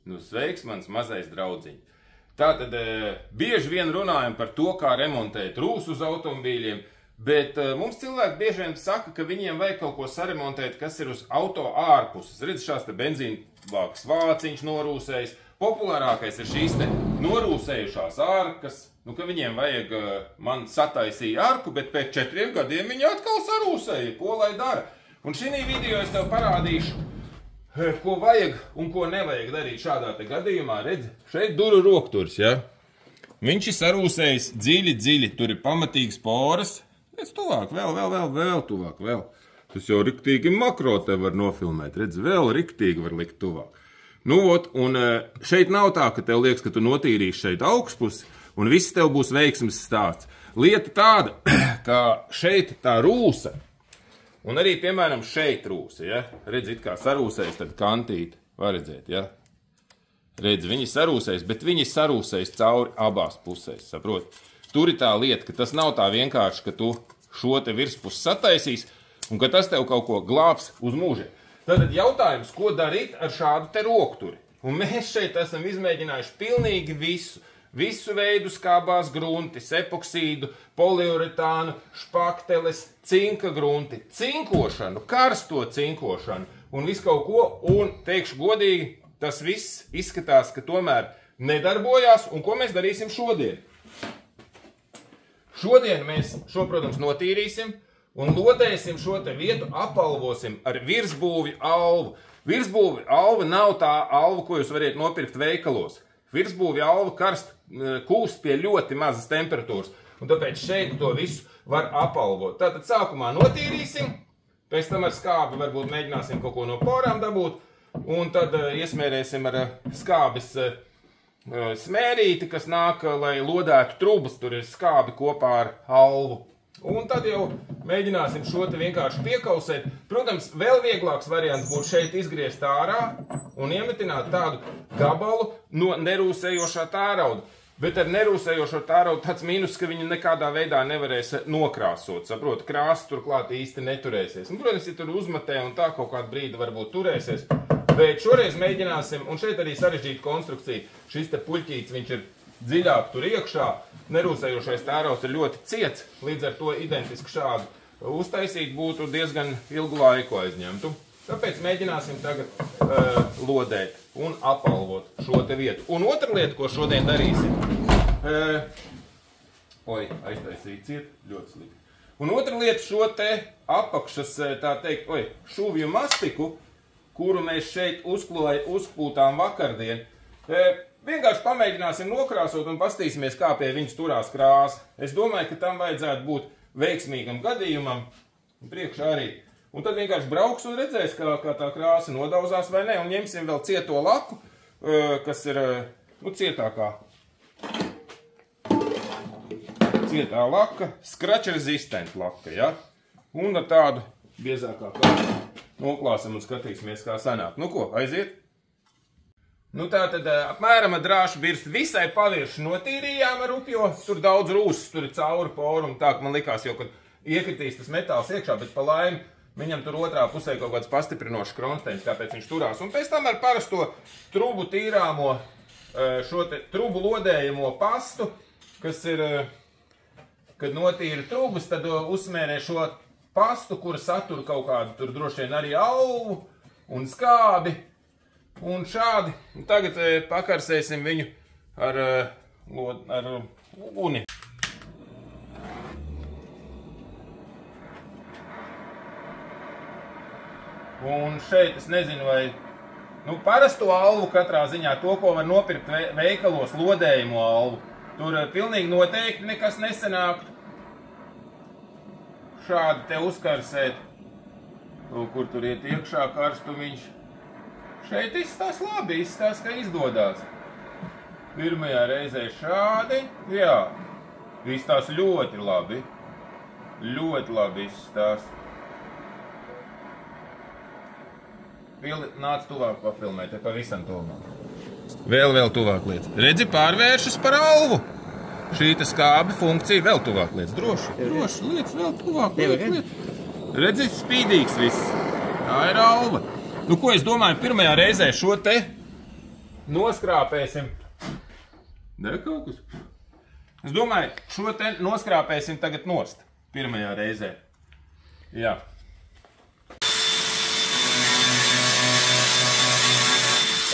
Nu, sveiks, mans mazais draudziņ. Tātad bieži vien runājam par to, kā remontēt rūsu uz automobīļiem, bet mums cilvēki bieži vien saka, ka viņiem vajag kaut ko saremontēt, kas ir uz auto ārpuses. Redz, šās te benzīnvākas vāciņš norūsējis. Populārākais ir šīs te norūsējušās ārkas, nu, ka viņiem vajag, man sataisīja ārku, bet pēc 4 gadiem viņi atkal sarūsēja, ko lai dara. Un šī video es tev parādīšu, ko vajag un ko nevajag darīt šādā te gadījumā. Redzi, šeit duru rokturis, ja? Viņš ir sarūsējis dziļi, tur ir pamatīgas poras. Redz, tuvāk, vēl tuvāk, vēl. Tas jau riktīgi makro te var nofilmēt, redz, vēl riktīgi var likt tuvāk. Nu, un šeit nav tā, ka tev liekas, ka tu notīrīsi šeit augšpusi, un viss tev būs veiksmes stāsts. Lieta tāda, ka šeit tā rūsa, un arī, piemēram, šeit rūsa, ja? Redz, it kā sarūsējis tad kantīti, var redzēt, ja? Redz, viņi sarūsējis, bet viņi sarūsējis cauri abās pusēs, saprot? Tur ir tā lieta, ka tas nav tā vienkārši, ka tu šo te virspusi sataisīs, un ka tas tev kaut ko glābs uz mūžiem. Tad jautājums, ko darīt ar šādu te rokturi? Un mēs šeit esam izmēģinājuši pilnīgi visu. Visu veidu skābās gruntis, epoksīdu, poliuretānu, špakteles, cinka grunti, cinkošanu, karsto cinkošanu un visu kaut ko. Un, teikšu godīgi, tas viss izskatās, ka tomēr nedarbojās. Un ko mēs darīsim šodien? Šodien mēs šo, protams, notīrīsim un lodēsim šo te vietu, apalvosim ar virsbūvju alvu. Virsbūvju alva nav tā alva, ko jūs variet nopirkt veikalos. Virsbūvju alva kūst pie ļoti mazas temperatūras, un tāpēc šeit to visu var apalvot. Tātad sākumā notīrīsim, pēc tam ar skābi varbūt mēģināsim kaut ko no porām dabūt, un tad iesmērēsim ar skābes smērīti, kas nāk, lai lodētu trubas, tur ir skābi kopā ar alvu. Un tad jau mēģināsim šo te vienkārši piekausēt. Protams, vēl vieglāks variants būtu šeit izgriezt ārā un iemetināt tādu gabalu no nerūsējošā tārauda. Bet ar nerūsējošo tāraudu tāds mīnus, ka viņi nekādā veidā nevarēs nokrāsot. Saprot, krāsa turklāt īsti neturēsies. Un, protams, ja tur uzmatē un tā kaut kādu brīdi varbūt turēsies. Bet šoreiz mēģināsim, un šeit arī sarežģīta konstrukcija. Šis te puļķīts, viņš ir dziļāk tur iekšā. Nerūsējošais tārauds ir ļoti ciets, līdz ar to identiski šādu uztaisīt būtu diezgan ilgu laiku aizņemtu. Tāpēc mēģināsim tagad lodēt un apalvot šo te vietu. Un otra lieta, ko šodien darīsim, aiztaisīja ciet, ļoti slikti. Un otra lieta šo te apakšas, tā teikt, šūvju mastiku, kuru mēs šeit uzpūtām vakardien, vienkārši pamēģināsim nokrāsot un pastīsimies, kā pie viņas turās krāsa. Es domāju, ka tam vajadzētu būt veiksmīgam gadījumam, un priekšā arī. Un tad vienkārši brauks un redzēs, kā tā krāsa nodauzās vai ne. Un ņemsim vēl cieto laku, kas ir cietākā. Cietā laka, scratch resistent laka, ja? Un ar tādu biezākā kārtu noklāsim un skatīsimies, kā sanāk. Nu ko, aiziet? Nu tā tad apmēram ar drāšu birstu visai pavirši notīrījām ar upjo. Tur daudz rūsas, tur ir cauri poru un tā, ka man likās jau, kad iekritīs tas metāls iekšā, bet pa laimi viņam tur otrā pusē kaut kāds pastiprinošs kronsteins, tāpēc viņš turās. Un pēc tam ar parasto trubu tīrāmo, šo te trubu lodējamo pastu, kas ir, kad notīra trubas, tad uzsmērē šo pastu, kura satura kaut kādu, tur droši vien arī alvu un skābi. Un šādi. Un tagad pakarsēsim viņu ar uguni. Un šeit es nezinu, vai parasto alvu katrā ziņā, to, ko var nopirkt veikalos, lodējumu alvu, tur pilnīgi noteikti nekas nesanāktu. Šādi te uzkarsēt, kur tur iet iekšā karstumiņš. Šeit izstās labi, izstās, ka izdodās. Pirmajā reizē šādi, jā, izstās ļoti labi. Ļoti labi izstās. Nāc tuvāk papilmēt, te pavisam tuvāk. Vēl tuvāk liec. Redzi, pārvēršas par alvu. Šī te skābi funkcija vēl tuvāk liec. Droši liec, vēl tuvāk liec. Redzi, spīdīgs viss. Tā ir alva. Nu, ko es domāju, pirmajā reizē šo te noskrāpēsim. Dara kaut kas? Es domāju, šo te noskrāpēsim tagad nost. Pirmajā reizē. Jā.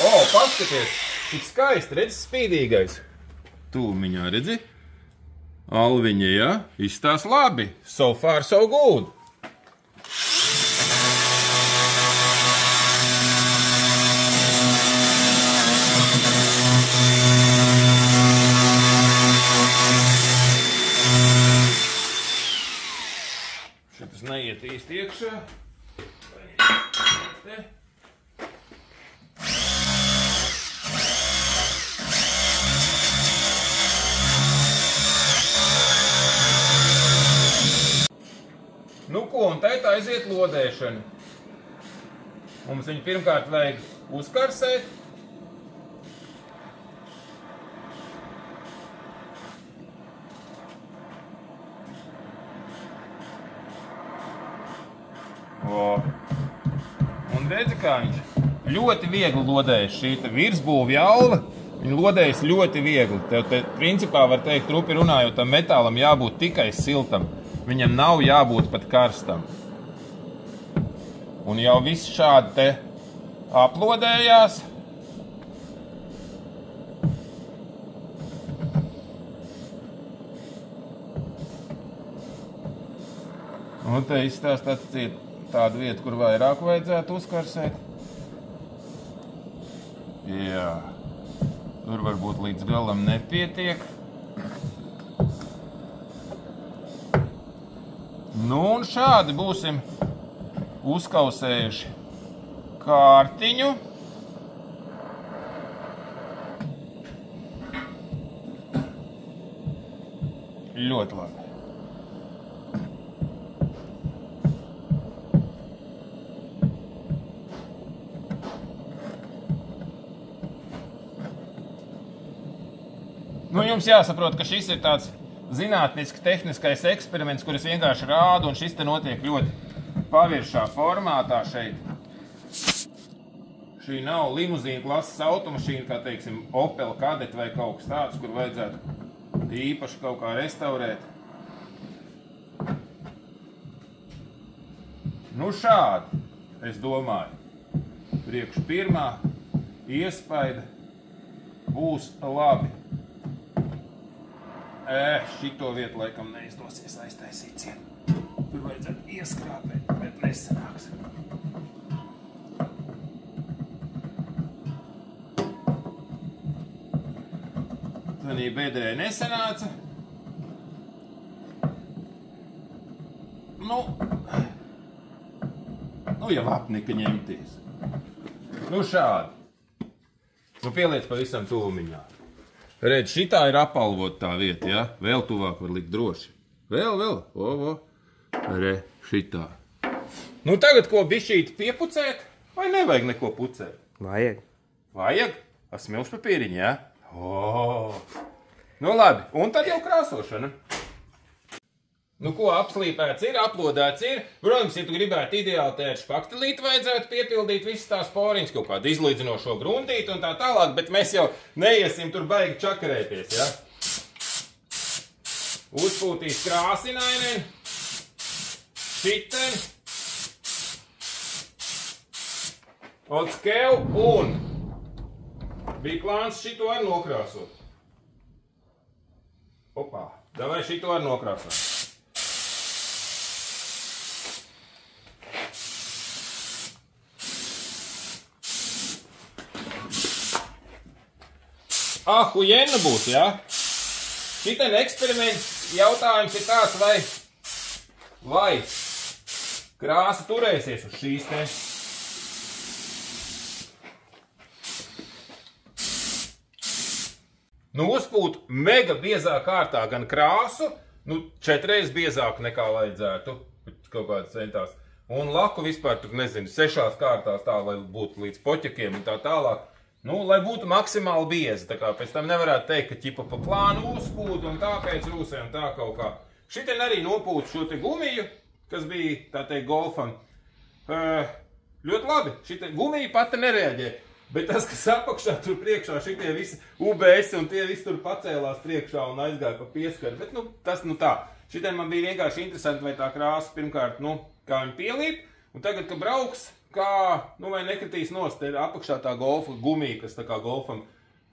O, paskaties, cik skaisti, redzi, spīdīgais. Tūmiņā, redzi? Alviņa, ja? Izstās labi. So far, so good. Šitas neiet īsti iekšā. Nu ko, un tā aiziet lodēšana. Mums viņu pirmkārt vajag uzkarsēt. O. Un redzi, kā viņš ļoti viegli lodējas. Šī virsbūvja aula, viņa lodējas ļoti viegli. Tev te principā var teikt, trupi runājot, tam metālam jābūt tikai siltam. Viņam nav jābūt pat karstam. Un jau viss šādi te aplodējās. Un te izstāst atciet tādu vietu, kur vairāk vajadzētu uzkarsēt. Jā. Tur varbūt līdz galam nepietiek. Nu, un šādi būsim uzkausējuši kārtiņu. Ļoti labi. Nu, jums jāsaprot, ka šis ir tāds zinātniski tehniskais eksperiments, kur es vienkārši rādu, un šis te notiek ļoti paviršā formātā šeit. Šī nav limuzīna klases automašīna, kā teiksim Opel Kadett vai kaut kas tāds, kur vajadzētu īpaši kaut kā restaurēt. Nu šādi, es domāju, priekš pirmā iespaida būs labi. Šito vietu laikam neizdosies aiztaisīt cienu. Tur vajadzētu ieskrāpēt, bet nesanāks. Tanī bedrē nesanāca. Nu jau apnika ņemties. Nu šādi. Nu pieliec pavisam tūmiņā. Redz, šitā ir apalvot tā vieta, ja? Vēl tuvāk var likt droši. Vēl. Re, šitā. Nu tagad ko bišķīt piepucēt, vai nevajag neko pucēt? Vajag. Vajag? Smilšu papīriņu, ja? O! Nu labi, un tad jau krāsošana. Nu ko, apslīpēts ir, aplodēts ir. Protams, ja tu gribētu ideāli tēt špaktelīti, vajadzētu piepildīt visas tās poriņas, kaut kādu izlīdzinošo grundīti un tā tālāk, bet mēs jau neiesim tur baigi čakarēties, ja? Uzpūtīs krāsinainen, šiten, otskev un bija plāns šito ar nokrāsot. Opā, davai šito ar nokrāsot. Ahujenna būs, jā? Šiten eksperiments jautājums ir tāds, vai krāsa turēsies uz šīs te. Nu, uzpūt mega biezā kārtā gan krāsu, nu, 4 reizes biezāku nekā vajadzētu, kaut kāds centās. Un laku vispār, tur nezinu, 6 kārtās tā, lai būtu līdz poķakiem un tā tālāk. Nu, lai būtu maksimāli biezi, tā kā pēc tam nevarētu teikt, ka ķipa pa plānu uzpūta un tāpēc rūsē un tā kaut kā. Šitien arī nopūta šo te gumiju, kas bija, tā teikt, golfam. Ļoti labi, šitien gumija pati nereaģē, Bet tas, kas apakšā tur priekšā, šitie visi UBS un tie visi tur pacēlās priekšā un aizgāja pa pieskaru. Bet, tas tā. Šitiem man bija vienkārši interesanti, vai tā krāsa pirmkārt, kā viņi pielīp. Un tagad, kad brauks, vai nekritīs nost, te ir apakšā tā golfa gumija, kas tā kā golfam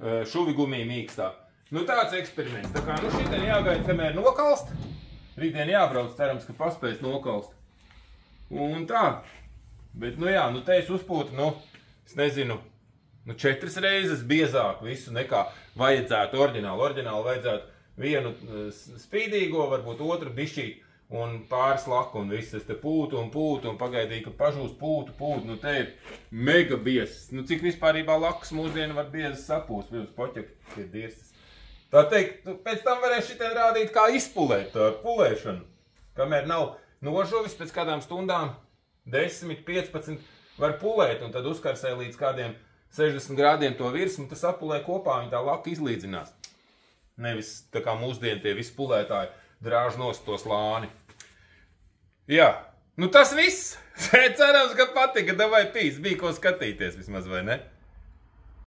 šuvi gumija mīkstā. Tāds eksperiments. Tā kā, šitien jāgaida, kamēr nokalst. Rītdien jābrauc, cerams, ka paspēs nokalst. Un tā. Bet, te es uzpūtu, es nezinu, 4 reizes biezāk visu nekā vajadzētu oriģināli. Oriģināli vajadzētu vienu spīdīgo, varbūt otru bišķīt un pāris laku un viss. Es te pūtu un pagaidīju, ka pažūst pūtu. Te ir mega biezs. Cik vispārībā lakas mūsdienu var biezas sapūst, pirms poķeki ir dirstas. Tā teikt, pēc tam varēs šitien rādīt, kā izpulēt ar pulēšanu. Kamēr nav nožuvis, pēc kādām stundām 10, 15 var pulēt, un tad uzkarsē līdz kādiem 60 grādiem to virsmu, tas apulē kopā, viņa tā laka izlīdzinās. Nevis tā kā mūsdien tie visi pulētāji drāž nost to slāni. Jā, tas viss. Cerams, ka patika, davai pīs, bija ko skatīties vismaz, vai ne?